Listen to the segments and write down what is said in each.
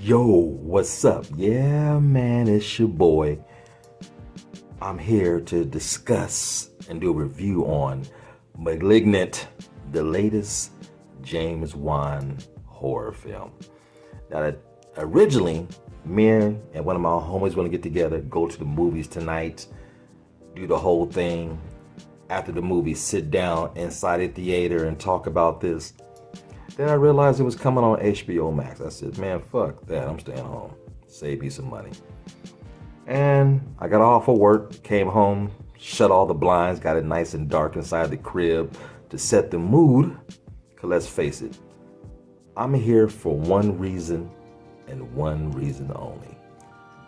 Yo, what's up? Yeah, man, it's your boy. I'm here to discuss and do a review on Malignant, the latest James Wan horror film. Now, originally, me and one of my homies want to get together, go to the movies tonight, do the whole thing. After the movie, sit down inside the theater and talk about this. Then I realized it was coming on HBO Max. I said, man, fuck that. I'm staying home. Save me some money. And I got off of work, came home, shut all the blinds, got it nice and dark inside the crib to set the mood. Because let's face it, I'm here for one reason and one reason only.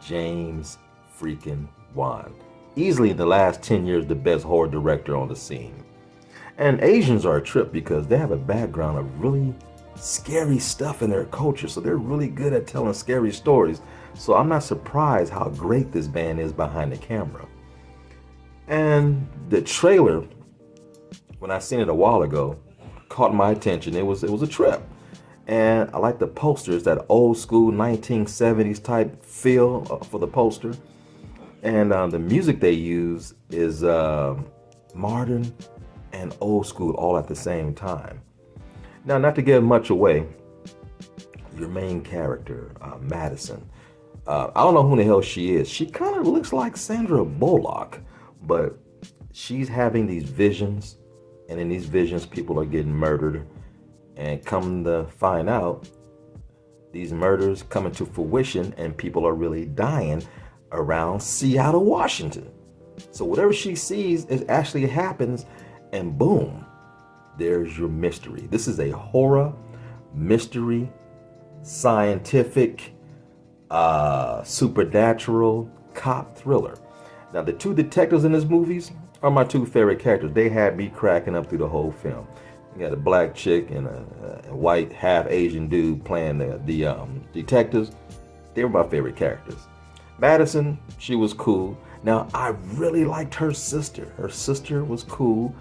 James freaking Wan. Easily in the last 10 years, the best horror director on the scene. And Asians are a trip because they have a background of really scary stuff in their culture. So they're really good at telling scary stories. So I'm not surprised how great this man is behind the camera. And the trailer, when I seen it a while ago, caught my attention. It was a trip. And I like the posters, that old school 1970s type feel for the poster. And the music they use is modern and old school all at the same time. Now, not to give much away, your main character, Madison, I don't know who the hell she is. She kind of looks like Sandra Bullock, but she's having these visions, and in these visions, people are getting murdered. And come to find out, these murders coming to fruition, and people are really dying around Seattle, Washington. So whatever she sees, it actually happens. And boom, there's your mystery. This is a horror, mystery, scientific, supernatural cop thriller. Now, the two detectives in this movies are my two favorite characters. They had me cracking up through the whole film. You got a black chick and a white half Asian dude playing the detectives. They were my favorite characters. Madison, she was cool. Now, I really liked her sister. Her sister was cool.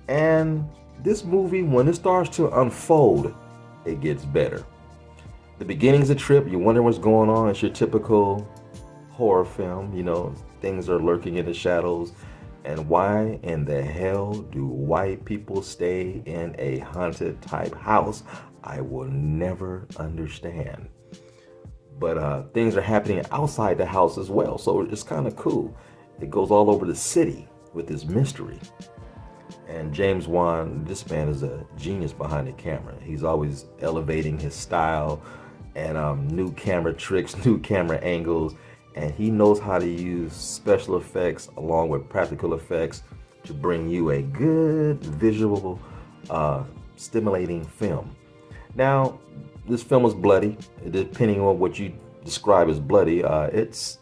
And this movie, when it starts to unfold, it gets better. The beginning's a trip. You wonder what's going on. It's your typical horror film. You know, things are lurking in the shadows. And why in the hell do white people stay in a haunted type house? I will never understand. But things are happening outside the house as well. So it's kind of cool. It goes all over the city with this mystery. And James Wan, this man is a genius behind the camera. He's always elevating his style and new camera tricks, new camera angles. And he knows how to use special effects along with practical effects to bring you a good visual, stimulating film. Now, this film is bloody. Depending on what you describe as bloody, it's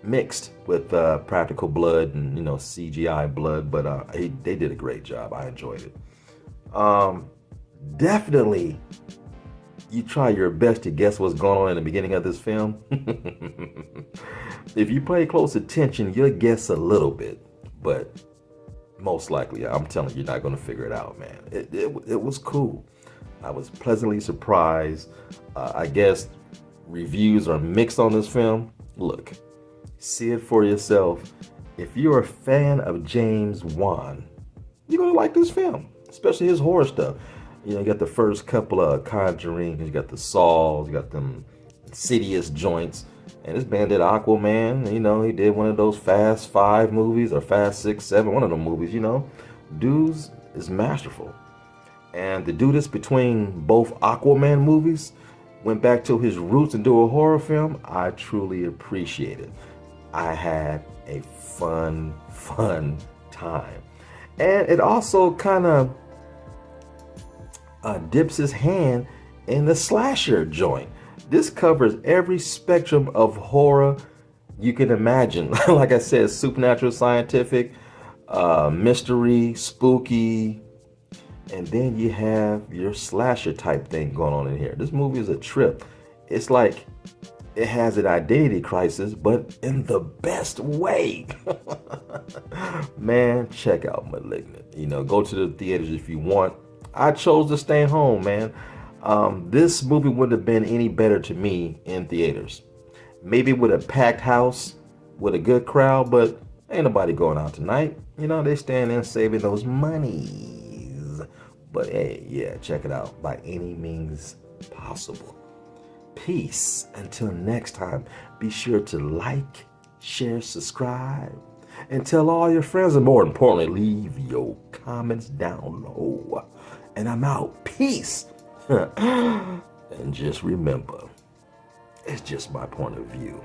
mixed with practical blood and CGI blood, but they did a great job. I enjoyed it. Definitely, you try your best to guess what's going on in the beginning of this film. If you pay close attention, you'll guess a little bit, but most likely, I'm telling you, you're not going to figure it out, man. It was cool. I was pleasantly surprised. I guess reviews are mixed on this film. Look, see it for yourself. If you're a fan of James Wan, you're going to like this film, especially his horror stuff. You got the first couple of Conjuring, you got the Saws, you got them Insidious joints. And this man did Aquaman, he did one of those Fast 5 movies or Fast 6, 7, one of them movies, Dudes is masterful. And to do this between both Aquaman movies, went back to his roots and do a horror film, I truly appreciate it. I had a fun time. And it also kind of dips his hand in the slasher joint. This covers every spectrum of horror you can imagine. Like I said, supernatural, scientific, mystery, spooky, and then you have your slasher type thing going on in here. This movie is a trip. It's like it has an identity crisis, but in the best way. Man, check out Malignant. Go to the theaters if you want. I chose to stay home, man. This movie wouldn't have been any better to me in theaters. Maybe with a packed house, with a good crowd, but ain't nobody going out tonight. You know, they staying in saving those monies. But hey, yeah, check it out by any means possible. Peace. Until next time, be sure to like, share, subscribe, and tell all your friends, and more importantly, leave your comments down low. And I'm out. Peace. And just remember, it's just my point of view.